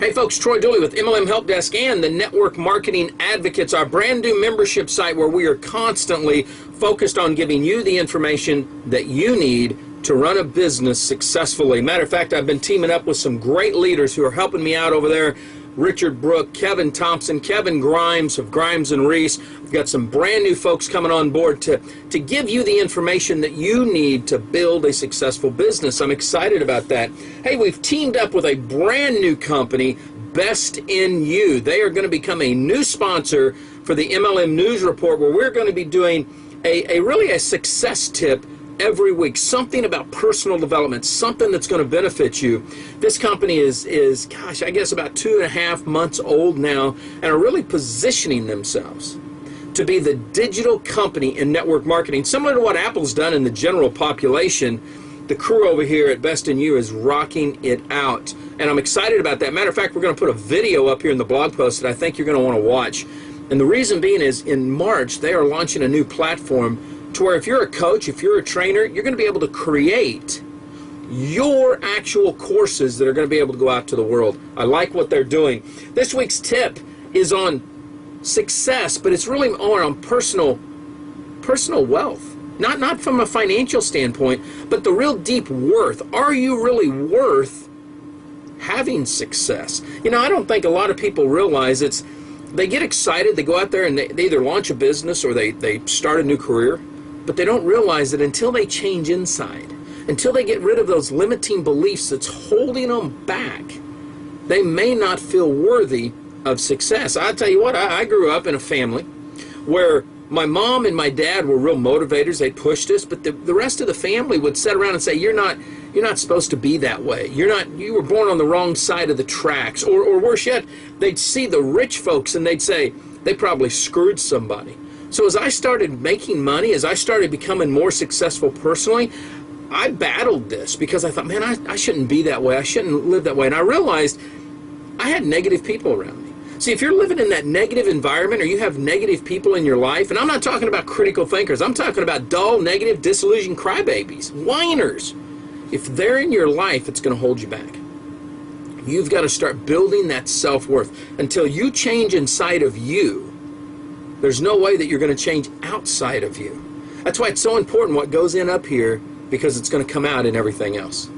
Hey folks, Troy Dooley with MLM Help Desk and the Network Marketing Advocates, our brand new membership site where we are constantly focused on giving you the information that you need to run a business successfully. Matter of fact, I've been teaming up with some great leaders who are helping me out over there. Richard Brook, Kevin Thompson, Kevin Grimes of Grimes and Reese. We've got some brand new folks coming on board to give you the information that you need to build a successful business. I'm excited about that. Hey, we've teamed up with a brand new company, Best in You. They are going to become a new sponsor for the MLM News Report, where we're going to be doing really a success tip every week, something about personal development, something that's going to benefit you. This company is gosh, I guess about 2.5 months old now, and are really positioning themselves to be the digital company in network marketing, similar to what Apple's done in the general population. The crew over here at Best in You is rocking it out, and I'm excited about that. Matter of fact, we're going to put a video up here in the blog post that I think you're going to want to watch. And the reason being is, in March, they are launching a new platform to where if you're a coach, if you're a trainer, you're going to be able to create your actual courses that are going to be able to go out to the world. I like what they're doing. This week's tip is on success, but it's really more on personal wealth. Not from a financial standpoint, but the real deep worth. Are you really worth having success? You know, I don't think a lot of people realize they get excited, they go out there and they either launch a business or they start a new career. But they don't realize that until they change inside, until they get rid of those limiting beliefs that's holding them back, they may not feel worthy of success. I'll tell you what, I grew up in a family where my mom and my dad were real motivators. They pushed us, but the rest of the family would sit around and say, you're not supposed to be that way. You were born on the wrong side of the tracks. Or worse yet, they'd see the rich folks and they'd say, they probably screwed somebody. So as I started making money, as I started becoming more successful personally, I battled this because I thought, man, I shouldn't be that way. I shouldn't live that way. And I realized I had negative people around me. See, if you're living in that negative environment or you have negative people in your life, and I'm not talking about critical thinkers, I'm talking about dull, negative, disillusioned crybabies, whiners. If they're in your life, it's going to hold you back. You've got to start building that self-worth. Until you change inside of you, there's no way that you're going to change outside of you. That's why it's so important what goes in up here, because it's going to come out in everything else.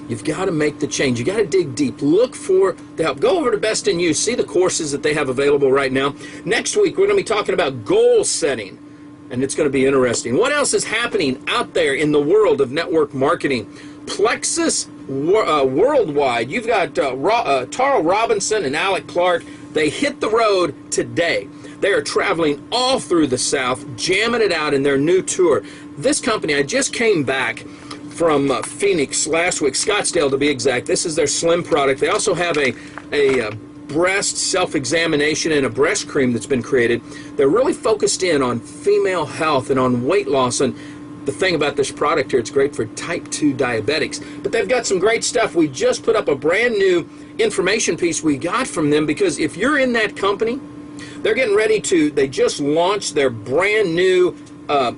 You've got to make the change. You got to dig deep. Look for the help. Go over to Best in You. See the courses that they have available right now. Next week, we're going to be talking about goal setting, and it's going to be interesting. What else is happening out there in the world of network marketing? Plexus Worldwide. You've got Tara Robinson and Alec Clark. They hit the road today. They are traveling all through the South, jamming it out in their new tour. This company, I just came back from Phoenix last week, Scottsdale to be exact. This is their Slim product. They also have a breast self-examination and a breast cream that's been created. They're really focused in on female health and on weight loss. And the thing about this product here, it's great for type 2 diabetics. But they've got some great stuff. We just put up a brand new information piece we got from them, because if you're in that company, they're getting ready they just launched their brand new, I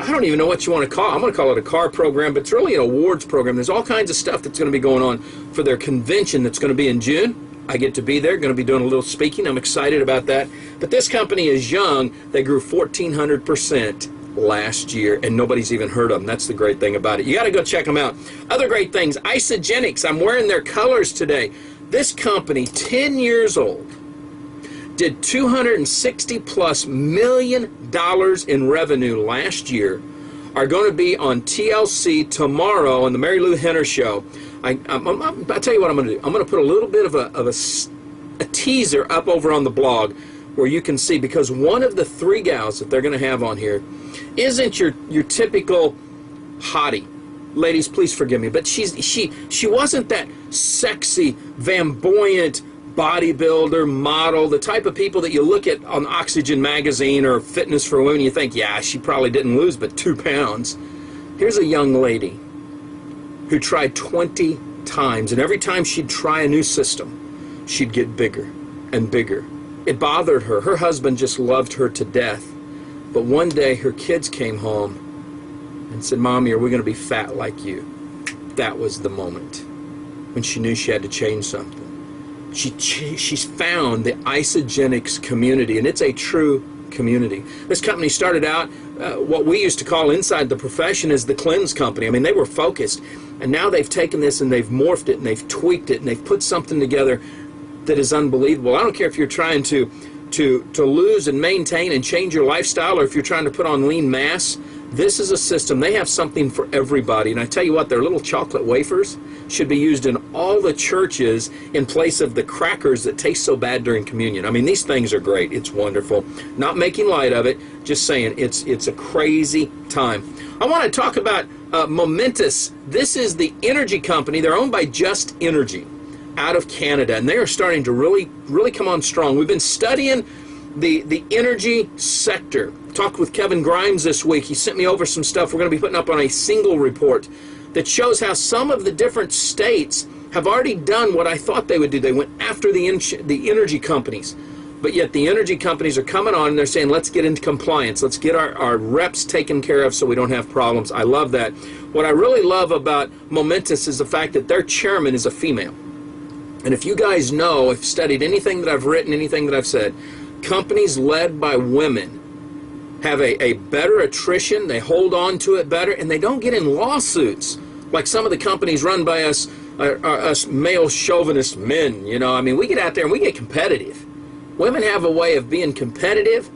don't even know what you want to call it. I'm going to call it a car program, but it's really an awards program. There's all kinds of stuff that's going to be going on for their convention that's going to be in June. I get to be there, going to be doing a little speaking. I'm excited about that. But this company is young. They grew 1,400% last year, and nobody's even heard of them. That's the great thing about it. You got to go check them out. Other great things, Isogenics. I'm wearing their colors today. This company, 10 years old, did $260+ million in revenue last year, are going to be on TLC tomorrow on the Mary Lou Henner Show. I'll tell you what I'm going to do. I'm going to put a little bit of a teaser up over on the blog where you can see, because one of the 3 gals that they're going to have on here isn't your typical hottie. Ladies, please forgive me, but she wasn't that sexy, flamboyant bodybuilder, model, the type of people that you look at on Oxygen magazine or Fitness for Women, you think, yeah, she probably didn't lose but 2 pounds. Here's a young lady who tried 20 times, and every time she'd try a new system, she'd get bigger and bigger. It bothered her. Her husband just loved her to death. But one day her kids came home and said, Mommy, are we going to be fat like you? That was the moment when she knew she had to change something. she's found the Isogenics community, and it's a true community. This company started out what we used to call inside the profession as the cleanse company. I mean, they were focused, and now they've taken this and they've morphed it and they've tweaked it and they've put something together that is unbelievable. I don't care if you're trying to lose and maintain and change your lifestyle, or if you're trying to put on lean mass. This is a system. They have something for everybody. And I tell you what, their little chocolate wafers should be used in all the churches in place of the crackers that taste so bad during communion. I mean, these things are great. It's wonderful. Not making light of it, just saying it's a crazy time. I want to talk about Momentous. This is the energy company. They're owned by Just Energy out of Canada, and they are starting to really come on strong. We've been studying the energy sector. Talked with Kevin Grimes this week. He sent me over some stuff we're going to be putting up on a single report that shows how some of the different states have already done what I thought they would do. They went after the energy companies, but yet the energy companies are coming on and they're saying, let's get into compliance. Let's get our reps taken care of so we don't have problems. I love that. What I really love about Momentous is the fact that their chairman is a female. And if you guys know, if studied anything that I've written, anything that I've said, companies led by women have a better attrition, they hold on to it better, and they don't get in lawsuits like some of the companies run by us male chauvinist men. You know, I mean, we get out there and we get competitive. Women have a way of being competitive,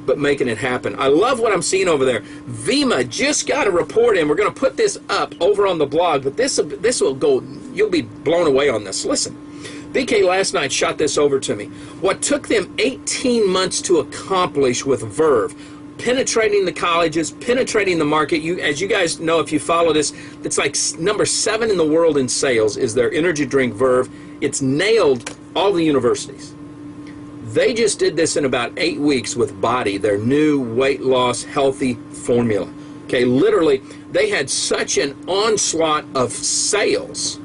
but making it happen. I love what I'm seeing over there. Vima just got a report in. We're going to put this up over on the blog, but this will go, you'll be blown away on this. Listen. BK last night shot this over to me. What took them 18 months to accomplish with Verve, penetrating the colleges, penetrating the market. As you guys know, if you follow this, it's like number 7 in the world in sales is their energy drink Verve. It's nailed all the universities. They just did this in about 8 weeks with Body, their new weight loss healthy formula. Okay, literally, they had such an onslaught of sales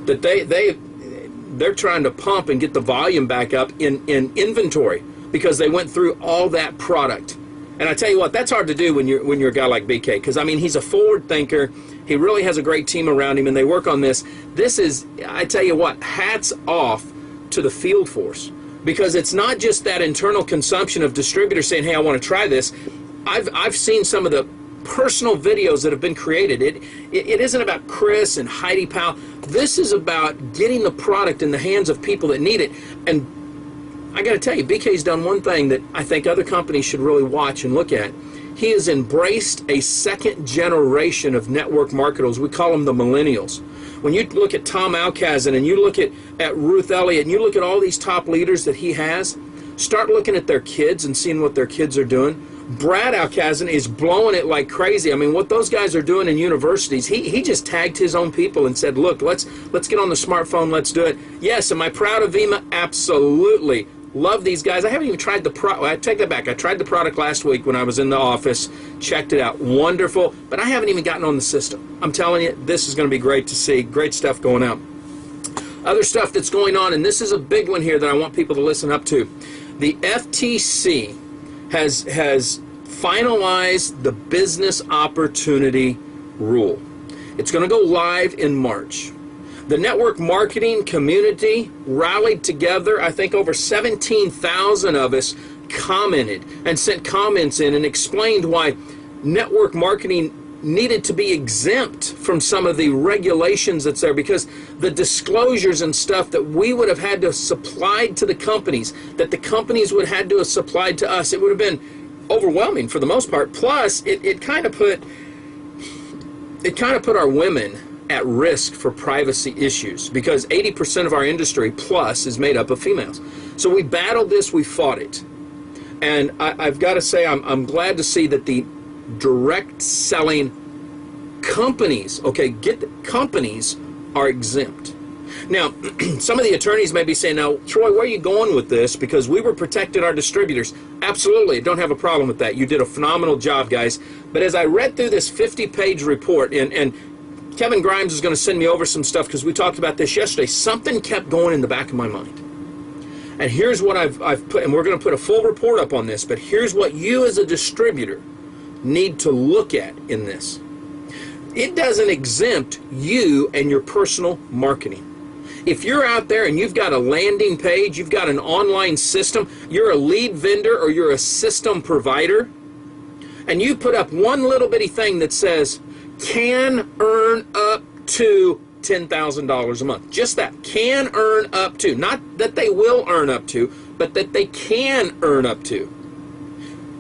that they're trying to pump and get the volume back up in inventory because they went through all that product. And I tell you what, that's hard to do when you're a guy like BK, because I mean, he's a forward thinker. He really has a great team around him, and they work on this. This is, I tell you what, hats off to the field force, because it's not just that internal consumption of distributors saying, hey, I want to try this. I've seen some of the personal videos that have been created. It isn't about Chris and Heidi Powell. This is about getting the product in the hands of people that need it. And I got to tell you, BK's done one thing that I think other companies should really watch and look at. He has embraced a second generation of network marketers. We call them the millennials. When you look at Tom Alcazan and you look at Ruth Elliott and you look at all these top leaders that he has, start looking at their kids and seeing what their kids are doing. Brad Alcazan is blowing it like crazy. I mean, what those guys are doing in universities, he just tagged his own people and said, look, let's get on the smartphone, let's do it. Yes, am I proud of Vima? Absolutely. Love these guys. I haven't even tried the product. I take that back. I tried the product last week when I was in the office, checked it out. Wonderful. But I haven't even gotten on the system. I'm telling you, this is going to be great to see. Great stuff going out. Other stuff that's going on, and this is a big one here that I want people to listen up to. The FTC has finalized the business opportunity rule. It's going to go live in March. The network marketing community rallied together. I think over 17,000 of us commented and sent comments in and explained why network marketing needed to be exempt from some of the regulations that's there, because the disclosures and stuff that we would have had to supply to the companies, that the companies would have had to have supplied to us, it would have been overwhelming for the most part. Plus, it kind of put our women at risk for privacy issues, because 80% of our industry plus is made up of females. So we battled this, we fought it. And I've got to say, I'm glad to see that the direct selling companies, okay, companies are exempt. Now, some of the attorneys may be saying, now, Troy, where are you going with this? Because we were protecting our distributors. Absolutely, don't have a problem with that. You did a phenomenal job, guys. But as I read through this 50-page report, and Kevin Grimes is going to send me over some stuff because we talked about this yesterday, something kept going in the back of my mind. And here's what I've put, and we're going to put a full report up on this, but here's what you as a distributor need to look at in this. It doesn't exempt you and your personal marketing. If you're out there and you've got a landing page, you've got an online system, you're a lead vendor or you're a system provider, and you put up one little bitty thing that says, can earn up to $10,000 a month. Just that, can earn up to. Not that they will earn up to, but that they can earn up to.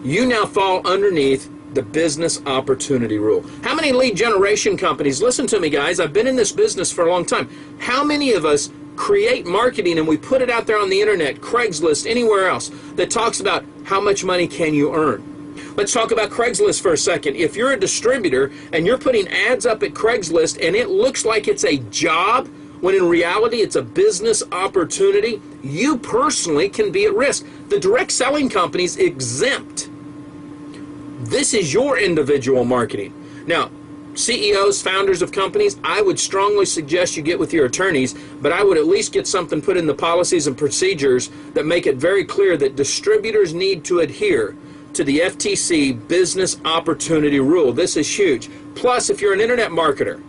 You now fall underneath the business opportunity rule. How many lead generation companies, listen to me guys, I've been in this business for a long time. How many of us create marketing and we put it out there on the internet, Craigslist, anywhere else, that talks about how much money can you earn? Let's talk about Craigslist for a second. If you're a distributor and you're putting ads up at Craigslist and it looks like it's a job, when in reality it's a business opportunity, you personally can be at risk. The direct selling companies exempt. This is your individual marketing. Now, CEOs, founders of companies, I would strongly suggest you get with your attorneys, but I would at least get something put in the policies and procedures that make it very clear that distributors need to adhere to the FTC business opportunity rule. This is huge. Plus, if you're an internet marketer,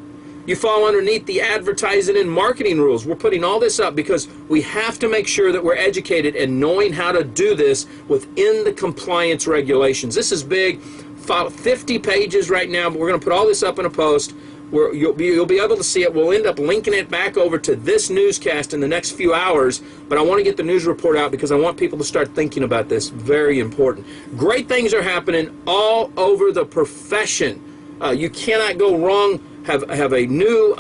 you fall underneath the advertising and marketing rules. We're putting all this up because we have to make sure that we're educated and knowing how to do this within the compliance regulations. This is big, 50 pages right now, but we're going to put all this up in a post where you'll be able to see it. We'll end up linking it back over to this newscast in the next few hours, but I want to get the news report out because I want people to start thinking about this. Very important. Great things are happening all over the profession. You cannot go wrong. Have a new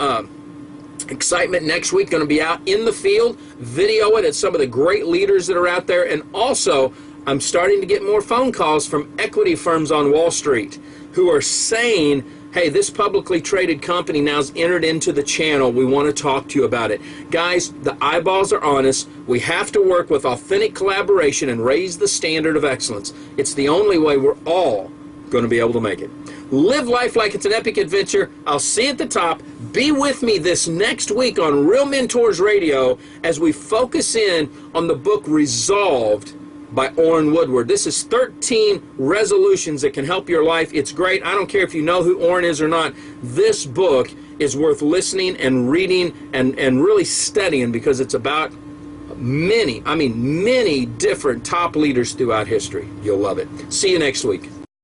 excitement next week, going to be out in the field, video it at some of the great leaders that are out there, and also I'm starting to get more phone calls from equity firms on Wall Street who are saying, hey, this publicly traded company now's entered into the channel. We want to talk to you about it. Guys, the eyeballs are on us. We have to work with authentic collaboration and raise the standard of excellence. It's the only way we're all going to be able to make it. Live life like it's an epic adventure. I'll see you at the top. Be with me this next week on Real Mentors Radio as we focus in on the book Resolved by Orrin Woodward. This is 13 resolutions that can help your life. It's great. I don't care if you know who Orrin is or not. This book is worth listening and reading and really studying because it's about many different top leaders throughout history. You'll love it. See you next week.